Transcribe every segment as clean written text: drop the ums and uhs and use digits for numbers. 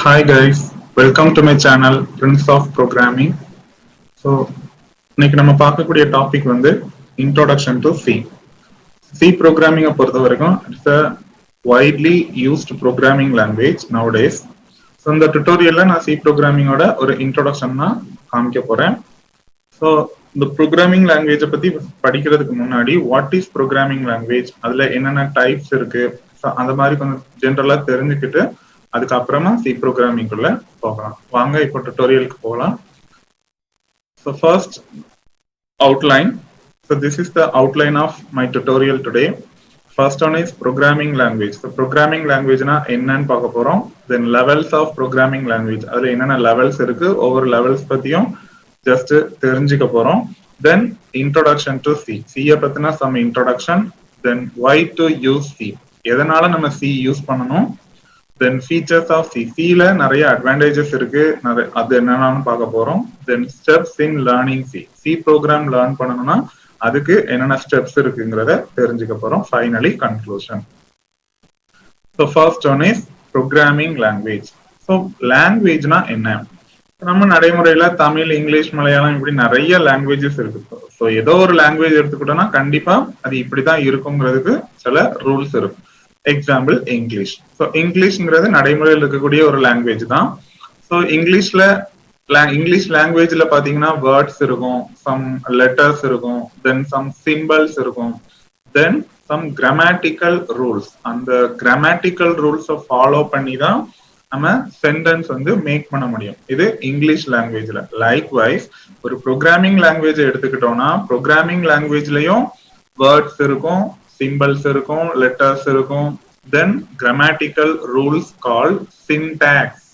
Hi guys, welcome to my channel Prince of Programming. So இன்னைக்கு நம்ம பார்க்கக்கூடிய topic வந்து Introduction to C. C programming பொறுத்த வரைக்கும் it's a widely used programming language nowadays. So இந்த டுட்டோரியல்ல நான் C programming ஓட ஒரு இன்ட்ரோடக்ஷன் தான் காமிக்க போறேன். ஸோ இந்த ப்ரோக்ராமிங் லாங்குவேஜை பத்தி படிக்கிறதுக்கு முன்னாடி வாட் இஸ் ப்ரோக்ராமிங் லாங்குவேஜ், அதுல என்னென்ன டைப்ஸ் இருக்கு, அந்த மாதிரி கொஞ்சம் ஜென்ரலா தெரிஞ்சுக்கிட்டு அதுக்கப்புறமா சி ப்ரோக்ராமிங்குள்ள போகலாம். வாங்க இப்போ டுட்டோரியலுக்கு போகலாம். So first outline. So this is the outline of my tutorial today. First one is programming language. So programming லாங்குவேஜ்னா என்னன்னு பார்க்க போறோம். Then levels of programming language, அதுல என்னென்ன லெவல்ஸ் இருக்கு, ஒவ்வொரு லெவல்ஸ் பத்தியும் ஜஸ்ட் தெரிஞ்சுக்க போறோம். தென் இன்ட்ரோடக்ஷன் டு சி, சியை பத்தின some introduction. Then why to use C, எதனால நம்ம சி யூஸ் பண்ணணும். தென் ஃபீச்சர்ஸ் ஆஃப் சி, சில நிறைய அட்வான்டேஜஸ் இருக்கு, அது என்னன்னு பார்க்க போறோம். Then steps in learning C, C program learn பண்ணணும்னா அதுக்கு என்னென்ன ஸ்டெப்ஸ் இருக்குங்கிறத தெரிஞ்சுக்க போறோம். Finally conclusion. So first one is programming language. So லாங்குவேஜ்னா என்ன? நம்ம நடைமுறையில தமிழ், இங்கிலீஷ், மலையாளம் இப்படி நிறைய லாங்குவேஜஸ் இருக்கு. ஸோ ஏதோ ஒரு லாங்குவேஜ் எடுத்துக்கிட்டோம்னா கண்டிப்பா அது இப்படிதான் இருக்குங்கிறதுக்கு சில ரூல்ஸ் இருக்கும். Example English. ஸோ இங்கிலீஷ்ங்கிறது நடைமுறையில் இருக்கக்கூடிய ஒரு லாங்குவேஜ் தான். ஸோ இங்கிலீஷ் லாங்குவேஜ்ல பாத்தீங்கன்னா வேர்ட்ஸ் இருக்கும், சம் லெட்டர்ஸ் இருக்கும், தென் சம் சிம்பிள்ஸ் இருக்கும், தென் சம் கிராமட்டிக்கல் ரூல்ஸ். அந்த கிராமட்டிக்கல் ரூல்ஸை ஃபாலோ பண்ணி தான் நம்ம சென்டென்ஸ் வந்து மேக் பண்ண முடியும். இது இங்கிலீஷ் லாங்குவேஜ்ல. லைக் வைஸ் ஒரு ப்ரோக்ராமிங் லாங்குவேஜ் எடுத்துக்கிட்டோம்னா ப்ரோக்ராமிங் லாங்குவேஜ்லயும் வேர்ட்ஸ் இருக்கும், சிம்பிள்ஸ் இருக்கும், லெட்டர்ஸ் இருக்கும், then grammatical rules call syntax.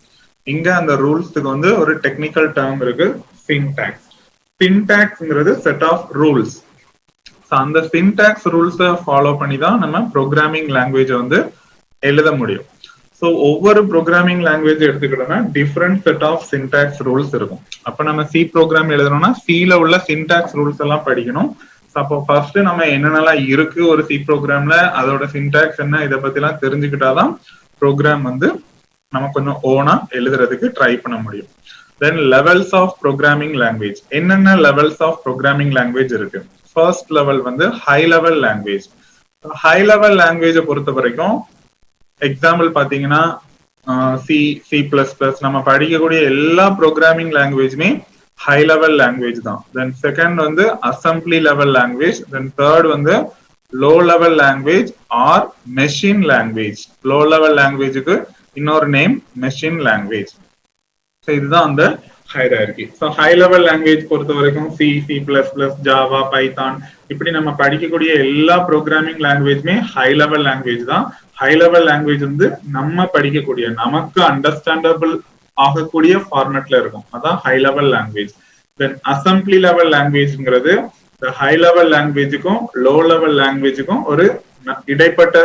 இங்க அந்த ரூல்ஸ்க்கு வந்து ஒரு டெக்னிக்கல் டேர்ம் இருக்கு, சின்டாக்ஸ். சின்டாக்ஸ்ங்கிறது செட் ஆஃப் ரூல்ஸ். அந்த சின்டாக்ஸ் ரூல்ஸை ஃபாலோ பண்ணி தான் நம்ம ப்ரோக்ராமிங் லாங்குவேஜை வந்து எழுத முடியும். ஸோ ஒவ்வொரு ப்ரோக்ராமிங் லாங்குவேஜ் எடுத்துக்கிட்டோம்னா different set of syntax rules இருக்கும். அப்ப நம்ம சி ப்ரோக்ராம் எழுதணும்னா சில உள்ள சின்டாக்ஸ் ரூல்ஸ் எல்லாம் படிக்கணும். அப்போ ஃபர்ஸ்ட் நம்ம என்னென்னலாம் இருக்கு ஒரு சி ப்ரோக்ராம்ல, அதோட சின்டாக்ஸ் என்ன, இதை பத்தி எல்லாம் தெரிஞ்சுக்கிட்டாதான் ப்ரோக்ராம் வந்து நம்ம கொஞ்சம் ஓனா எழுதுறதுக்கு ட்ரை பண்ண முடியும். Then levels of programming language. என்னென்ன லெவல்ஸ் ஆஃப் ப்ரோக்ராமிங் லாங்குவேஜ் இருக்கு? ஃபர்ஸ்ட் லெவல் வந்து high level language. High level லாங்குவேஜை பொறுத்த வரைக்கும் எக்ஸாம்பிள் பாத்தீங்கன்னா சி, சி பிளஸ் பிளஸ், நம்ம படிக்கக்கூடிய எல்லா ப்ரோக்ராமிங் லாங்குவேஜுமே ஹை லெவல் லாங்குவேஜ் தான். தென் செகண்ட் வந்து assembly level language. Then third வந்து low level language or machine language. Low level லாங்குவேஜுக்கு இன்னொரு நேம் மெஷின் லாங்குவேஜ். ஸோ இதுதான் அந்த hierarchy. So high level language பொறுத்த வரைக்கும் C, C plus plus, Java, Python இப்படி நம்ம படிக்கக்கூடிய எல்லா ப்ரோக்ராமிங் லாங்குவேஜுமே ஹை லெவல் லாங்குவேஜ் தான். ஹை லெவல் லாங்குவேஜ் வந்து நம்ம படிக்கக்கூடிய, நமக்கு அண்டர்ஸ்டாண்டபிள் ஆகக்கூடிய ஃபார்மேட்ல இருக்கும், அதான் high level language. Then assembly level லாங்குவேஜ்ங்கிறது ஹை லெவல் லாங்குவேஜுக்கும் லோ லெவல் லாங்குவேஜுக்கும் ஒரு இடைப்பட்ட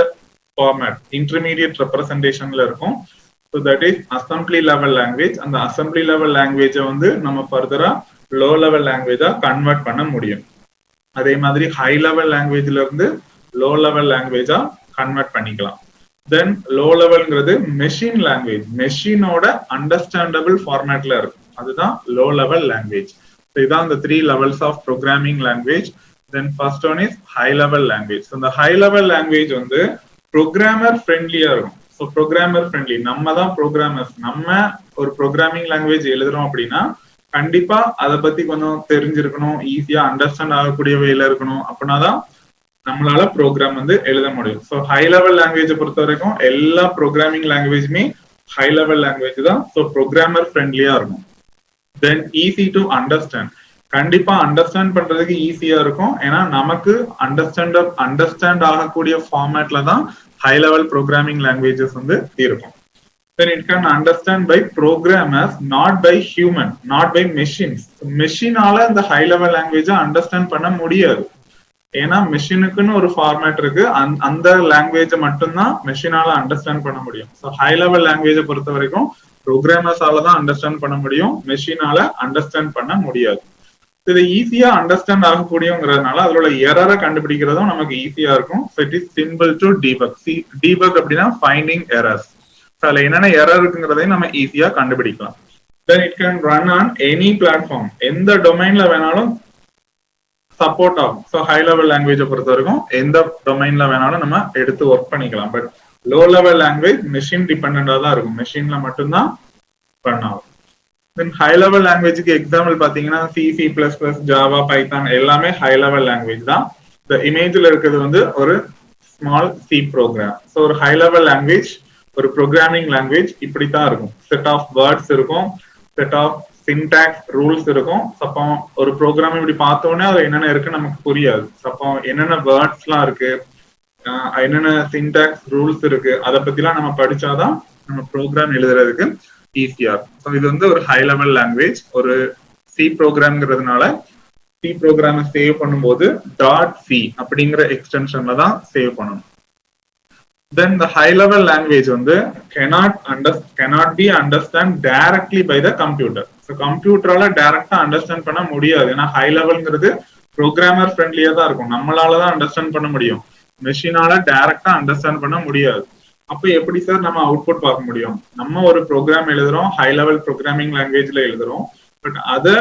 ஃபார்மேட், இன்டர்மீடியட் ரெப்ரசன்டேஷன்ல இருக்கும். So that is assembly level language. அந்த அசம்பிளி லெவல் லாங்குவேஜை வந்து நம்ம ஃபர்தரா லோ லெவல் லாங்குவேஜா கன்வெர்ட் பண்ண முடியும். அதே மாதிரி ஹை லெவல் லாங்குவேஜ்ல இருந்து லோ லெவல் லாங்குவேஜா கன்வெர்ட் பண்ணிக்கலாம். தென் லோ லெவல்ங்கிறது மெஷின் லாங்குவேஜ், மெஷினோட அண்டர்ஸ்டாண்டபிள் ஃபார்மேட்ல இருக்கும், அதுதான் லோ லெவல் லாங்குவேஜ். இதுதான் இந்த 3 levels of programming language. Then first one is high level language. இந்த ஹை லெவல் லாங்குவேஜ் வந்து ப்ரோக்ராமர் ஃப்ரெண்ட்லியா இருக்கும். ஸோ ப்ரோக்ராமர் ஃப்ரெண்ட்லி, நம்ம தான் ப்ரோக்ராமர்ஸ். நம்ம ஒரு ப்ரோக்ராமிங் லாங்குவேஜ் எழுதுறோம் அப்படின்னா கண்டிப்பா அதை பத்தி கொஞ்சம் தெரிஞ்சிருக்கணும், ஈஸியா அண்டர்ஸ்டாண்ட் ஆகக்கூடிய வேலை இருக்கணும், அப்படின்னாதான் நம்மளால ப்ரோக்ராம் வந்து எழுத முடியும். ஸோ ஹை லெவல் லாங்குவேஜை பொறுத்த வரைக்கும் எல்லா ப்ரோக்ராமிங் லாங்குவேஜுமே ஹை லெவல் லாங்குவேஜ் தான். ஸோ ப்ரோக்ராமர் ஃப்ரெண்ட்லியா இருக்கும். தென் ஈஸி டு அண்டர்ஸ்டாண்ட், கண்டிப்பா அண்டர்ஸ்டாண்ட் பண்றதுக்கு ஈஸியா இருக்கும். ஏன்னா நமக்கு அண்டர்ஸ்டாண்ட் ஆகக்கூடிய ஃபார்மேட்ல தான் ஹை லெவல் ப்ரோக்ராமிங் லாங்குவேஜஸ் வந்து இருக்கும். Then it can understand by programmers, not by human, not by machines. மெஷினால இந்த ஹை லெவல் லாங்குவேஜை அண்டர்ஸ்டாண்ட் பண்ண முடியாது. ஏன்னா மெஷினுக்குன்னு ஒரு ஃபார்மேட் இருக்கு, அந்த லாங்குவேஜை மட்டும்தான் மெஷினால அண்டர்ஸ்டாண்ட் பண்ண முடியும். ஸோ ஹை லெவல் லாங்குவேஜை பொறுத்த வரைக்கும் ப்ரோக்ராமர்ஸால தான் அண்டர்ஸ்டாண்ட் பண்ண முடியும், மெஷினால அண்டர்ஸ்டாண்ட் பண்ண முடியாது. இது ஈஸியா அண்டர்ஸ்டாண்ட் ஆகக்கூடியங்கிறதுனால அதோட எரரை கண்டுபிடிக்கிறதும் நமக்கு ஈஸியா இருக்கும். So it is simple to debug. Debug அப்படின்னா ஃபைண்டிங் எரர்ஸ். அதுல என்னென்ன எரர் இருக்குங்கிறதையும் நம்ம ஈஸியா கண்டுபிடிக்கலாம். Then it can run on any platform. எந்த டொமைன்ல வேணாலும் சப்போர்ட் ஆகும். ஸோ ஹை லெவல் லாங்குவேஜை பொறுத்த வரைக்கும் எந்த டொமைன்ல வேணாலும் நம்ம எடுத்து ஒர்க் பண்ணிக்கலாம். But low level language machine டிபெண்டா தான் இருக்கும், மெஷின்ல மட்டும்தான் ரன் ஆகும். தென் ஹை லெவல் லாங்குவேஜுக்கு எக்ஸாம்பிள் பாத்தீங்கன்னா C++, ஜாவா, பைத்தான் எல்லாமே ஹை லெவல் லாங்குவேஜ் தான். இந்த இமேஜ்ல இருக்கிறது வந்து ஒரு ஸ்மால் சி ப்ரோக்ராம். ஸோ ஒரு ஹை லெவல் லாங்குவேஜ், ஒரு ப்ரோக்ராமிங் லாங்குவேஜ் இப்படித்தான் இருக்கும். செட் ஆஃப் வேர்ட்ஸ் இருக்கும், செட் ஆஃப் சின்டாக்ஸ் ரூல்ஸ் இருக்கும். அப்போ ஒரு ப்ரோக்ராம் இப்படி பார்த்தோன்னே அது என்னென்ன இருக்கு நமக்கு புரியாது. அப்போ என்னென்ன வேர்ட்ஸ் எல்லாம் இருக்கு, என்னென்ன சின்டாக்ஸ் ரூல்ஸ் இருக்கு, அதை பத்திலாம் நம்ம படிச்சாதான் நம்ம ப்ரோக்ராம் எழுதுறதுக்கு ஈஸியா இருக்கும். ஸோ இது வந்து ஒரு ஹை லெவல் லாங்குவேஜ். ஒரு சி ப்ரோக்ராம்ங்கிறதுனால சி ப்ரோக்ராமை சேவ் பண்ணும்போது .c அப்படிங்கிற எக்ஸ்டென்ஷன்ல தான் சேவ் பண்ணணும். Then the high level language வந்து cannot be understand directly by the computer. So கம்ப்யூட்டரால டைரக்டா அண்டர்ஸ்டாண்ட் பண்ண முடியாது. ஏன்னா ஹை லெவல்ங்கிறது ப்ரோக்ராமர் ஃப்ரெண்ட்லியா தான் இருக்கும், நம்மளால தான் அண்டர்ஸ்டாண்ட் பண்ண முடியும், மெஷினால டைரக்டா அண்டர்ஸ்டாண்ட் பண்ண முடியாது. அப்ப எப்படி சார் நம்ம அவுட்புட் பார்க்க முடியும்? நம்ம ஒரு ப்ரோக்ராம் எழுதுறோம், ஹை லெவல் ப்ரோக்ராமிங் லாங்குவேஜ்ல எழுதுறோம், பட் அதை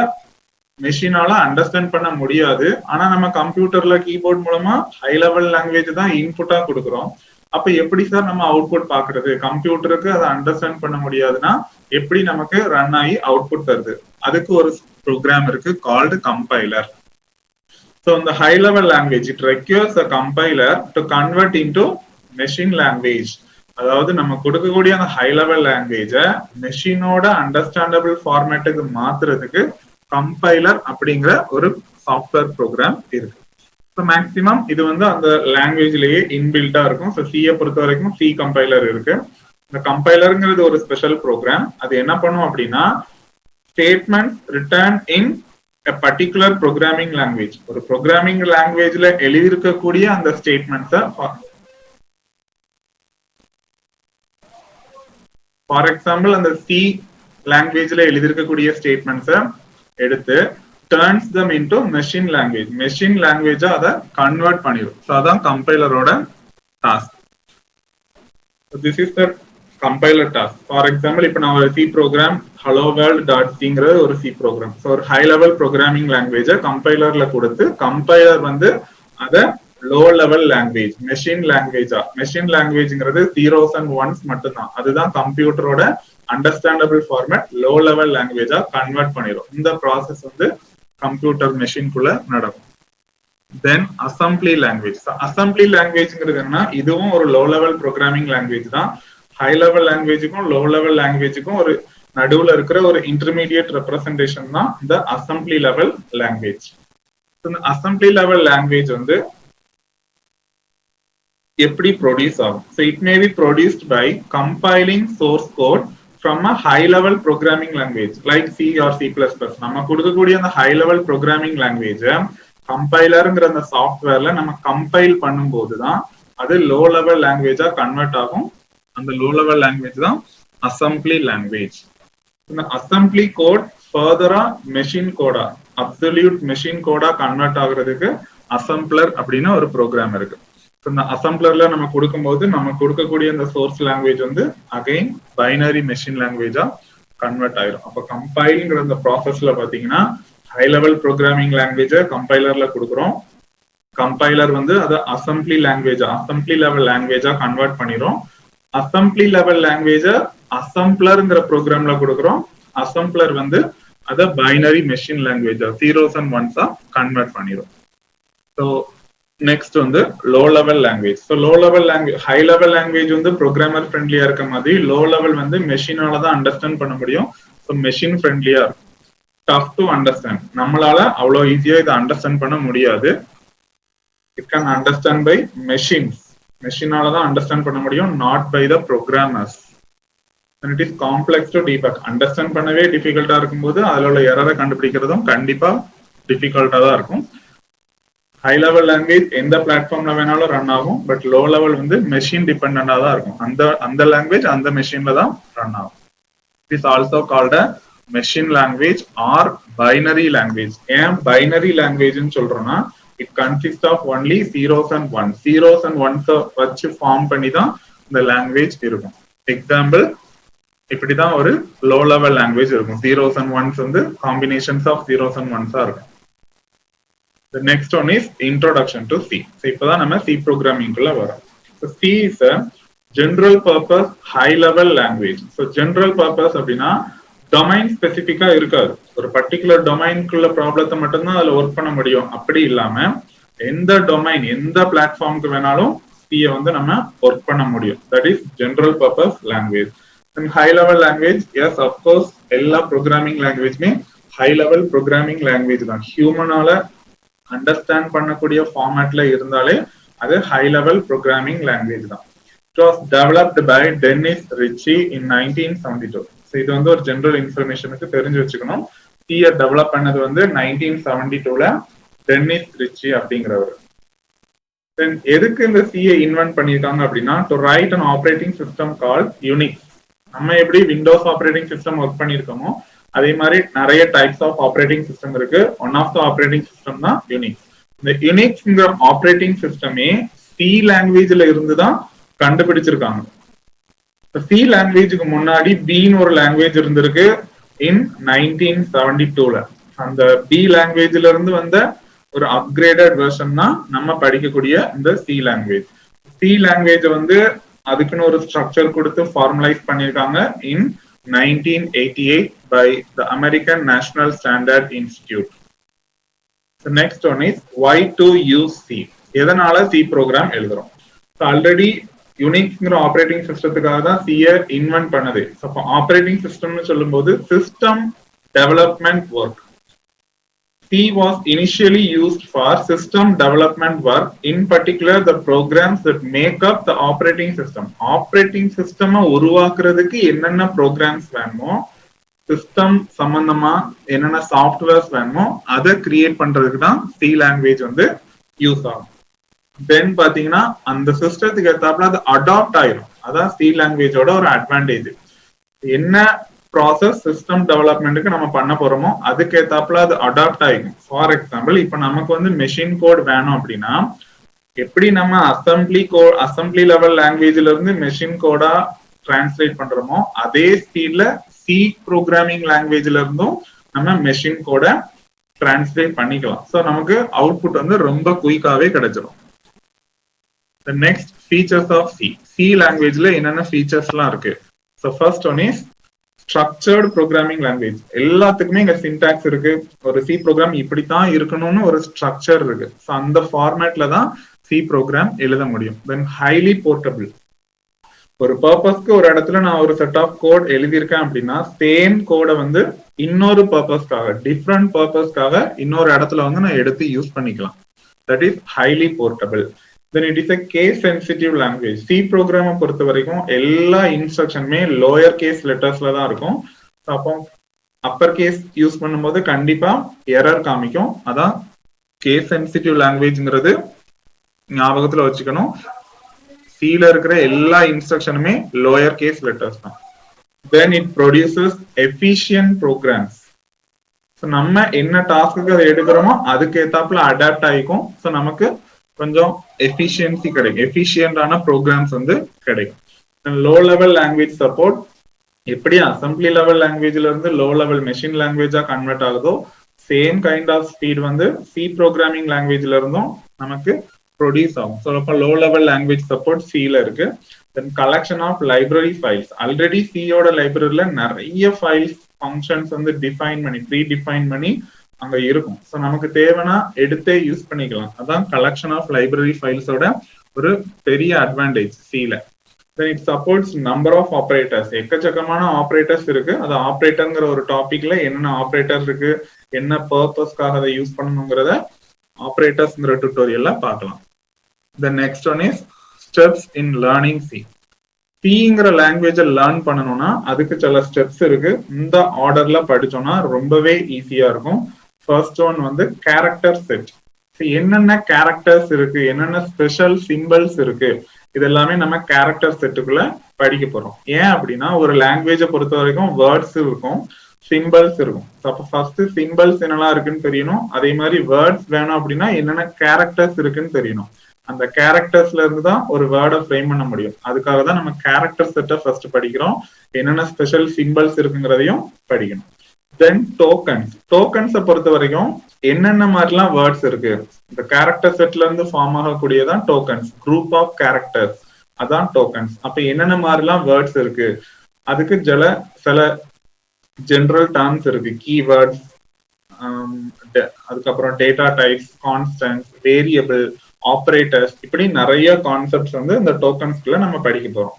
மெஷினால அண்டர்ஸ்டாண்ட் பண்ண முடியாது. ஆனா நம்ம கம்ப்யூட்டர்ல கீபோர்ட் மூலமா ஹை லெவல் லாங்குவேஜ் தான் இன்புட்டா கொடுக்குறோம். அப்ப எப்படி சார் நம்ம அவுட்புட் பாக்குறது? கம்ப்யூட்டருக்கு அதை அண்டர்ஸ்டாண்ட் பண்ண முடியாதுன்னா எப்படி நமக்கு ரன் ஆகி அவுட்புட் தருது? அதுக்கு ஒரு ப்ரோக்ராம் இருக்கு கால்டு கம்பைலர். ஸோ இந்த high level language it requires a compiler to convert into machine language. அதாவது நம்ம கொடுக்கக்கூடிய அந்த ஹை லெவல் லாங்குவேஜை மெஷினோட அண்டர்ஸ்டாண்டபிள் ஃபார்மேட்டுக்கு மாத்துறதுக்கு கம்பைலர் அப்படிங்கிற ஒரு சாஃப்ட்வேர் ப்ரோக்ராம் இருக்கு. ஸோ மேக்சிமம் இது வந்து அந்த லாங்குவேஜ்லயே இன்பில்டா இருக்கும். ஸோ சியை பொறுத்த வரைக்கும் சி கம்பைலர் இருக்கு. இந்த கம்பைலருங்கிறது ஒரு ஸ்பெஷல் ப்ரோக்ராம். அது என்ன பண்ணும் அப்படின்னா statement return in a particular programming language. ஒரு ப்ரோக்ராமிங் லாங்குவேஜ்ல எழுதியிருக்கக்கூடிய அந்த ஸ்டேட்மெண்ட்ஸை ஃபார் எக்ஸாம்பிள் அந்த சி லாங்குவேஜ்ல எழுதியிருக்கக்கூடிய ஸ்டேட்மெண்ட்ஸை எடுத்து turns them into machine language. Machine language அதை கன்வெர்ட் பண்ணிடும். ஸோ அதான் கம்பைலரோட task. This is the compiler task. For example இப்போ நான் ஒரு சி ப்ரோக்ராம் hello world.c ஒரு சி ப்ரோக்ராம். ஸோ ஒரு ஹை லெவல் ப்ரோக்ராமிங் லாங்குவேஜை கம்பைலர்ல கொடுத்து கம்பைலர் வந்து அதை லோ லெவல் லாங்குவேஜ் மெஷின் லாங்குவேஜ்ங்கிறது 0s and 1s மட்டும்தான். அதுதான் கம்ப்யூட்டரோட அண்டர்ஸ்டாண்டபிள் ஃபார்மேட் லோ லெவல் லாங்குவேஜா கன்வெர்ட் பண்ணிடும். இந்த ப்ராசஸ் வந்து கம்ப்யூட்டர் மெஷின்குள்ள நடக்கும். Then assembly language. அசம்பிளி லாங்குவேஜ்ங்கிறது என்ன? இதுவும் ஒரு லோ லெவல் ப்ரோக்ராமிங் லாங்குவேஜ் தான். ஹை லெவல் லாங்குவேஜுக்கும் லோ லெவல் லாங்குவேஜுக்கும் ஒரு நடுவுல இருக்கிற ஒரு இன்டர்மீடியட் ரெப்ரசன்டேஷன் தான் இந்த அசம்பிளி லெவல் லாங்குவேஜ். இந்த அசம்பிளி லெவல் லாங்குவேஜ் வந்து எப்படி ப்ரொடியூஸ் ஆகும்? So it may be produced by compiling source code from a high level programming language like C or C++. நம்ம கொடுக்கக்கூடிய அந்த high level programming language கம்பைலர்ங்கிற அந்த சாஃப்ட்வேர்ல நம்ம கம்பைல் பண்ணும்போது தான் அது லோ லெவல் லாங்குவேஜா கன்வெர்ட் ஆகும். அந்த லோ லெவல் லாங்குவேஜ் தான் அசம்பிளி லாங்குவேஜ். இந்த அசம்பிளி கோட் ஃபர்தரா மெஷின் கோடா அப்சல்யூட் மெஷின் கோடா கன்வெர்ட் ஆகுறதுக்கு அசம்பிளர் அப்படின்னு ஒரு ப்ரோக்ராம் இருக்கு. இந்த அசம்பிளர்ல நம்ம கொடுக்கும்போது நம்ம கொடுக்கக்கூடிய இந்த சோர்ஸ் லாங்குவேஜ் வந்து அகைன் பைனரி மெஷின் லாங்குவேஜா கன்வெர்ட் ஆயிரும். அப்ப கம்பைல்ங்கிற இந்த ப்ராசஸ்ல பாத்தீங்கன்னா ஹை லெவல் ப்ரோக்ராமிங் லாங்குவேஜை கம்பைலர்ல கொடுக்குறோம். கம்பைலர் வந்து அதை அசம்பிளி லெவல் லாங்குவேஜா கன்வெர்ட் பண்ணிரும். அசம்பிளி லெவல் லாங்குவேஜை அசம்பிளர்ங்கிற ப்ரோக்ராம்ல கொடுக்குறோம். அசம்பிளர் வந்து அதை பைனரி மெஷின் லாங்குவேஜா 0s and 1s கன்வெர்ட் பண்ணிரும். ஸோ நெக்ஸ்ட் வந்து low level language. So low level language high level language வந்து ப்ரோக்ராமர் ஃப்ரெண்ட்லியா இருக்க மாதிரி லோ லெவல் வந்து மெஷினால தான் அண்டர்ஸ்டாண்ட் பண்ண முடியும். ஸோ மெஷின் ஃப்ரெண்ட்லியா இருக்கும். Tough to understand. நம்மளால அவ்வளோ ஈஸியா இதை அண்டர்ஸ்டாண்ட் பண்ண முடியாது. It can understand by machines. மெஷினால தான் அண்டர்ஸ்டாண்ட் பண்ண முடியும், not by the programmers. It is complex to debug. Understand பண்ணவே டிஃபிகல்ட்டா இருக்கும்போது அதில் உள்ள எரரை கண்டுபிடிக்கிறதும் கண்டிப்பா டிஃபிகல்ட்டா தான் இருக்கும். ஹை லெவல் லாங்குவேஜ் எந்த பிளாட்ஃபார்ம்ல வேணாலும் ரன் ஆகும். பட் லோ லெவல் வந்து மெஷின் டிபெண்டா தான் இருக்கும். அந்த லாங்குவேஜ் அந்த மெஷின்ல தான் ரன் ஆகும். It is also called a machine language or binary language. ஏன் பைனரி லாங்குவேஜ்னு சொல்றோம்னா it consist of only 0s and 1s. 0s and 1s வச்சு ஃபார்ம் பண்ணி தான் இந்த லாங்குவேஜ் இருக்கும். எக்ஸாம்பிள் இப்படிதான் ஒரு லோ லெவல் லாங்குவேஜ் இருக்கும். ஜீரோஸ் அண்ட் ஒன்ஸ் வந்து காம்பினேஷன்ஸ் ஆஃப் ஜீரோஸ் அண்ட் ஒன்ஸா இருக்கும். The next one is introduction to C. So இப்பதான் நம்ம C programming குள்ள வரோம். So C is a general purpose high level language. So general purpose அப்படின்னா domain ஸ்பெசிபிக்கா இருக்காது. ஒரு பர்டிகுலர் டொமைனுக்குள்ள ப்ராப்ளத்தை மட்டும்தான் அதுல ஒர்க் பண்ண முடியும். அப்படி இல்லாம எந்த டொமைன் எந்த பிளாட்ஃபார்முக்கு வேணாலும் C வந்து நம்ம ஒர்க் பண்ண முடியும். That is general purpose language. And high level language, yes of course எல்லா ப்ரோக்ராமிங் லாங்குவேஜ்மே ஹை லெவல் ப்ரோக்ராமிங் லாங்குவேஜ் தான். ஹியூமனால அண்டர்ஸ்டாண்ட் பண்ணக்கூடிய ஃபார்மேட்ல இருந்தாலே அது ஹை லெவல் ப்ரோக்ராமிங் லாங்குவேஜ் தான். It was developed by Dennis Ritchie in 1972. இது வந்து ஒரு ஜெனரல் இன்ஃபர்மேஷனுக்கு தெரிஞ்சு வச்சுக்கணும். சியை டெவலப் பண்ணது வந்து 1972ல டென்னிஸ் ரிச்சி அப்படிங்கிறவர். எதுக்கு இந்த சியை இன்வென்ட் பண்ணிருக்காங்க அப்படின்னா, to write an operating system call Unix. நம்ம எப்படி விண்டோஸ் ஆப்ரேட்டிங் சிஸ்டம் ஒர்க் பண்ணிருக்கோமோ அதே மாதிரி நிறைய டைப்ஸ் ஆஃப் ஆப்ரேட்டிங் சிஸ்டம் இருக்கு. One of the operating system தான் யூனிக்ஸ். இந்த யூனிக்ஸ்ங்கிற ஆப்ரேட்டிங் சிஸ்டமே சி லாங்குவேஜ்ல இருந்து தான் கண்டுபிடிச்சிருக்காங்க. சி லாங்குவேஜுக்கு முன்னாடி பின்னு ஒரு லாங்குவேஜ் இருந்திருக்கு இன் 1972ல. அந்த பி லாங்குவேஜ்ல இருந்து வந்த ஒரு அப்கிரேடட் வெர்ஷன் தான் நம்ம படிக்கக்கூடிய இந்த சி லாங்குவேஜ். சி லாங்குவேஜ் வந்து அதுக்குன்னு ஒரு ஸ்ட்ரக்சர் கொடுத்து ஃபார்மலைஸ் பண்ணிருக்காங்க இன் 1988 by the American National Standard Institute. The next one is why to use C. எதனால C program எழுதுறோம்? ஆல்ரெடி யூனிக்ஸ்ங்கிற ஆப்ரேட்டிங் சிஸ்டத்துக்காக தான் சியை இன்வென்ட் பண்ணது. அப்போ ஆப்ரேட்டிங் சிஸ்டம்னு சொல்லும்போது system development work. C was initially used for system development work, in particular the programs that make up the operating system. Operating system உருவாக்குறதுக்கு என்னென்ன programs வேணுமோ, system சம்பந்தமா என்னென்ன சாஃப்ட்வேர்ஸ் வேணுமோ அதை கிரியேட் பண்றதுக்கு தான் C லாங்குவேஜ் வந்து யூஸ் ஆகும். தென் பாத்தீங்கன்னா அந்த சிஸ்டத்துக்கு ஏத்தாப்புல அது அடாப்ட் ஆயிரும். அதான் C லாங்குவேஜோட ஒரு அட்வான்டேஜ். என்ன ப்ராசஸ் சிஸ்டம் டெவலப்மெண்ட்டுக்கு நம்ம பண்ண போறோமோ அதுக்கு ஏத்தாப்புல அது அடாப்ட் ஆகிக்கும். ஃபார் எக்ஸாம்பிள், இப்ப நமக்கு வந்து மெஷின் கோட் வேணும் அப்படின்னா எப்படி நம்ம அசம்பிளி லெவல் லாங்குவேஜ்ல இருந்து மெஷின் கோடா டிரான்ஸ்லேட் பண்றோமோ அதே ஸ்பீட்ல சி ப்ரோக்ராமிங் லாங்குவேஜ்ல இருந்தும் நம்ம மெஷின் கோட டிரான்ஸ்லேட் பண்ணிக்கலாம். ஸோ நமக்கு அவுட்புட் வந்து ரொம்ப குயிக்காவே கிடைச்சிடும். The next features of C. C languageல என்னென்ன ஃபீச்சர்ஸ்லாம் இருக்கு? So first one is structured programming language. எல்லாத்துக்குமே இங்க சின்டாக்ஸ் இருக்கு. ஒரு C ப்ரோக்ராம் இப்படித்தான் இருக்கணும்னு ஒரு ஸ்ட்ரக்சர் இருக்கு. ஸோ அந்த ஃபார்மேட்ல தான் C ப்ரோக்ராம் எழுத முடியும். தென் ஹைலி போர்ட்டபிள். ஒரு பர்பஸ்க்கு ஒரு இடத்துல நான் ஒரு செட் ஆஃப் கோட் எழுதியிருக்கேன் அப்படின்னா சேம் கோடை வந்து இன்னொரு பர்பஸ்க்காக டிஃப்ரெண்ட் பர்பஸ்க்காக இன்னொரு இடத்துல வந்து நான் எடுத்து யூஸ் பண்ணிக்கலாம். That is highly portable. Then it is a case sensitive language. C ப்ரோக்ராமை பொறுத்த வரைக்கும் எல்லா இன்ஸ்ட்ரக்ஷனுமே லோயர் கேஸ் லெட்டர்ஸ்ல தான் இருக்கும். அப்போ அப்பர் கேஸ் யூஸ் பண்ணும்போது கண்டிப்பா எரர் காமிக்கும். அதான் கேஸ் சென்சிட்டிவ் லாங்குவேஜ்ங்கிறது ஞாபகத்துல வச்சுக்கணும். Cல இருக்கிற எல்லா இன்ஸ்ட்ரக்ஷனுமே லோயர் கேஸ் லெட்டர்ஸ் தான். Then it produces efficient programs. So நம்ம என்ன டாஸ்க்கு அதை எடுக்கிறோமோ அதுக்கு ஏத்தாப்புல அடாப்ட் ஆகிக்கும். ஸோ நமக்கு கொஞ்சம் எஃபிஷியன்சி கிடைக்கும், எஃபிஷியன்டான ப்ரோக்ராம்ஸ் வந்து கிடைக்கும். Low level language support. எப்படி அசம்பிளி லெவல் லாங்குவேஜ்ல இருந்து லோ லெவல் மெஷின் லாங்குவேஜா கன்வெர்ட் ஆகுதோ சேம் கைண்ட் ஆஃப் ஸ்பீட் வந்து சி ப்ரோக்ராமிங் லாங்குவேஜ்ல இருந்தும் நமக்கு ப்ரொடியூஸ் ஆகும். ஸோ அப்போ லோ லெவல் லாங்குவேஜ் சப்போர்ட் சில இருக்கு. Then collection of library files. Already சியோட லைப்ரரியில நிறைய ஃபைல்ஸ் ஃபங்க்ஷன்ஸ் வந்து ப்ரீ டிஃபைன் பண்ணி அங்க இருக்கும். ஸோ நமக்கு தேவைன்னா எடுத்தே யூஸ் பண்ணிக்கலாம். அதான் கலெக்ஷன் ஆஃப் லைப்ரரி ஃபைல்ஸோட ஒரு பெரிய அட்வான்டேஜ் சில. Then it supports number of operators. எக்கச்சக்கமான ஆப்ரேட்டர்ஸ் இருக்கு. அது ஆப்ரேட்டர்ங்கிற ஒரு டாபிக்ல என்னென்ன ஆப்ரேட்டர் இருக்கு, என்ன பர்பஸ்க்காக அதை யூஸ் பண்ணணுங்கிறத ஆப்ரேட்டர்ஸ்ங்கிற டுட்டோரியல்ல பார்க்கலாம். The next one is steps in learning C. சிங்கிற லாங்குவேஜை லேர்ன் பண்ணணும்னா அதுக்கு சில ஸ்டெப்ஸ் இருக்கு. இந்த ஆர்டர்ல படிச்சோம்னா ரொம்பவே ஈஸியா இருக்கும். ஃபர்ஸ்ட் ஒன் வந்து கேரக்டர் செட். என்னென்ன கேரக்டர்ஸ் இருக்கு, என்னென்ன ஸ்பெஷல் சிம்பிள்ஸ் இருக்கு, இது எல்லாமே நம்ம கேரக்டர் செட்டுக்குள்ள படிக்க போறோம். ஏன் அப்படின்னா ஒரு லாங்குவேஜை பொறுத்த வரைக்கும் வேர்ட்ஸ் இருக்கும், சிம்பிள்ஸ் இருக்கும். அப்போ ஃபர்ஸ்ட் சிம்பிள்ஸ் என்னெல்லாம் இருக்குன்னு தெரியணும். அதே மாதிரி வேர்ட்ஸ் வேணும் அப்படின்னா என்னென்ன கேரக்டர்ஸ் இருக்குன்னு தெரியணும். அந்த கேரக்டர்ஸ்ல இருந்து தான் ஒரு வேர்டை ஃப்ரேம் பண்ண முடியும். அதுக்காக தான் நம்ம கேரக்டர் செட்டை ஃபர்ஸ்ட் படிக்கிறோம். என்னென்ன ஸ்பெஷல் சிம்பிள்ஸ் இருக்குங்கிறதையும் படிக்கணும். தென் டோக்கன்ஸை பொறுத்த வரைக்கும் என்னென்ன மாதிரிலாம் வேர்ட்ஸ் இருக்கு, இந்த கேரக்டர் செட்ல இருந்து ஃபார்ம் ஆகக்கூடியதான் டோக்கன்ஸ். குரூப் ஆஃப் கேரக்டர்ஸ் அதான் டோக்கன்ஸ். அப்ப என்னென்ன மாதிரிலாம் வேர்ட்ஸ் இருக்கு, அதுக்கு சில ஜெனரல் டேர்ம்ஸ் இருக்கு. கீவேர்ட்ஸ், அதுக்கப்புறம் data types, constants, variable, operators, இப்படி நிறைய கான்செப்ட்ஸ் வந்து இந்த டோக்கன்ஸ்குள்ள நம்ம படிக்க போறோம்.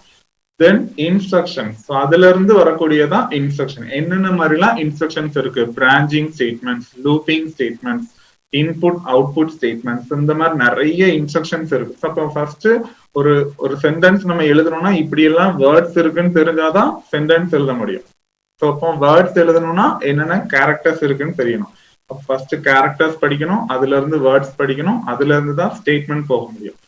தென் இன்ஸ்ட்ரக்ஷன்ஸ், அதுல இருந்து வரக்கூடியதான் இன்ஸ்ட்ரக்ஷன். என்னென்ன மாதிரிலாம் இன்ஸ்ட்ரக்ஷன்ஸ் இருக்கு, branching statements, looping statements, input output statements, இந்த மாதிரி நிறைய இன்ஸ்ட்ரக்ஷன்ஸ் இருக்கு. அப்போ ஃபர்ஸ்ட் ஒரு சென்டென்ஸ் நம்ம எழுதணும்னா இப்படி எல்லாம் வேர்ட்ஸ் இருக்குன்னு தெரிஞ்சாதான் சென்டென்ஸ் எழுத முடியும். ஸோ அப்போ வேர்ட்ஸ் எழுதணும்னா என்னென்ன கேரக்டர்ஸ் இருக்குன்னு தெரியணும். ஃபர்ஸ்ட் கேரக்டர்ஸ் படிக்கணும், அதுல இருந்து வேர்ட்ஸ் படிக்கணும், அதுல இருந்து தான் ஸ்டேட்மெண்ட் போக முடியும்.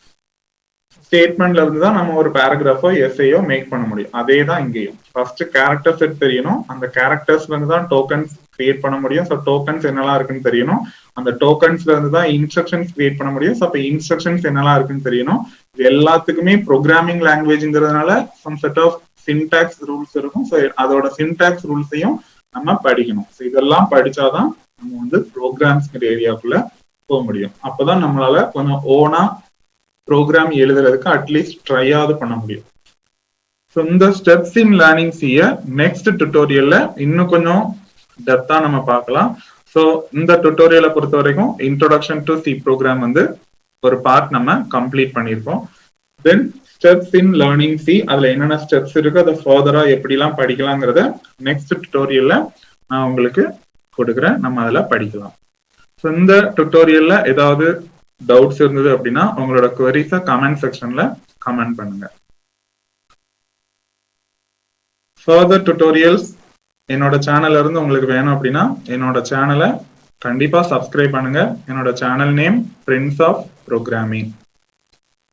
ஸ்டேட்மெண்ட்ல இருந்து தான் நம்ம ஒரு பேராகிராஃபோ எஸ்ஐயோ மேக் பண்ண முடியும். அதே தான் இங்கேயும். ஃபர்ஸ்ட் கேரக்டர் செட் தெரியணும், அந்த கேரக்டர்ஸ்ல இருந்து தான் டோக்கன்ஸ் கிரியேட் பண்ண முடியும். ஸோ டோக்கன்ஸ் என்னெல்லாம் இருக்குன்னு தெரியணும், அந்த டோக்கன்ஸ்ல இருந்து தான் இன்ஸ்ட்ரக்ஷன்ஸ் கிரியேட் பண்ண முடியும். ஸோ அப்போ இன்ஸ்ட்ரக்ஷன்ஸ் என்னெல்லாம் இருக்குன்னு தெரியணும். இது எல்லாத்துக்குமே ப்ரோக்ராமிங் லாங்குவேஜ்ங்கிறதுனால some set of syntax rules இருக்கும். ஸோ அதோட சின்டாக்ஸ் ரூல்ஸையும் நம்ம படிக்கணும். ஸோ இதெல்லாம் படிச்சாதான் நம்ம வந்து ப்ரோக்ராம்ஸ்ங்கிற ஏரியாக்குள்ள போக முடியும். அப்பதான் நம்மளால கொஞ்சம் ஓனா ப்ரோக்ராம் எழுதுறதுக்கு அட்லீஸ்ட் ட்ரையாவது பண்ண முடியும். ஸோ இந்த ஸ்டெப்ஸ் இன் லேர்னிங் சிய நெக்ஸ்ட் டுட்டோரியல்ல இன்னும் கொஞ்சம் டெப்தா நம்ம பார்க்கலாம். ஸோ இந்த டுட்டோரியலை பொறுத்த வரைக்கும் இன்ட்ரோடக்ஷன் டு சி ப்ரோக்ராம் வந்து ஒரு பார்ட் நம்ம கம்ப்ளீட் பண்ணியிருக்கோம். தென் ஸ்டெப்ஸ் இன் லேர்னிங் சி, அதுல என்னென்ன ஸ்டெப்ஸ் இருக்கு, அதை ஃபர்தரா எப்படிலாம் படிக்கலாங்கிறத நெக்ஸ்ட் டுட்டோரியல்ல நான் உங்களுக்கு கொடுக்குறேன். நம்ம அதுல படிக்கலாம். ஸோ இந்த டுட்டோரியல்ல ஏதாவது டவுட்ஸ் இருந்தது அப்படின்னா உங்களோட குவரிஸை கமெண்ட் செக்ஷன்ல கமெண்ட் பண்ணுங்க. ஃபர்தர் டுட்டோரியல்ஸ் என்னோட சேனல்ல இருந்து உங்களுக்கு வேணும் அப்படின்னா என்னோட சேனலை கண்டிப்பா சப்ஸ்கிரைப் பண்ணுங்க. என்னோட channel name prince of programming.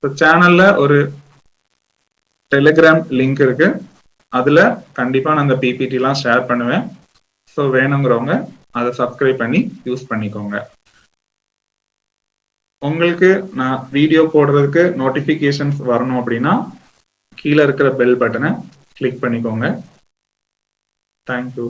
சேனல்ல ஒரு டெலிகிராம் லிங்க் இருக்கு, அதுல கண்டிப்பா நான் அந்த பிபிடி எல்லாம் ஷேர் பண்ணுவேன். ஸோ வேணுங்கிறவங்க அதை சப்ஸ்கிரைப் பண்ணி யூஸ் பண்ணிக்கோங்க. உங்களுக்கு நான் வீடியோ போடுறதுக்கு நோட்டிபிகேஷன்ஸ் வரணும் அப்படின்னா கீழே இருக்கிற பெல் பட்டனை கிளிக் பண்ணிக்கோங்க. தேங்க்யூ.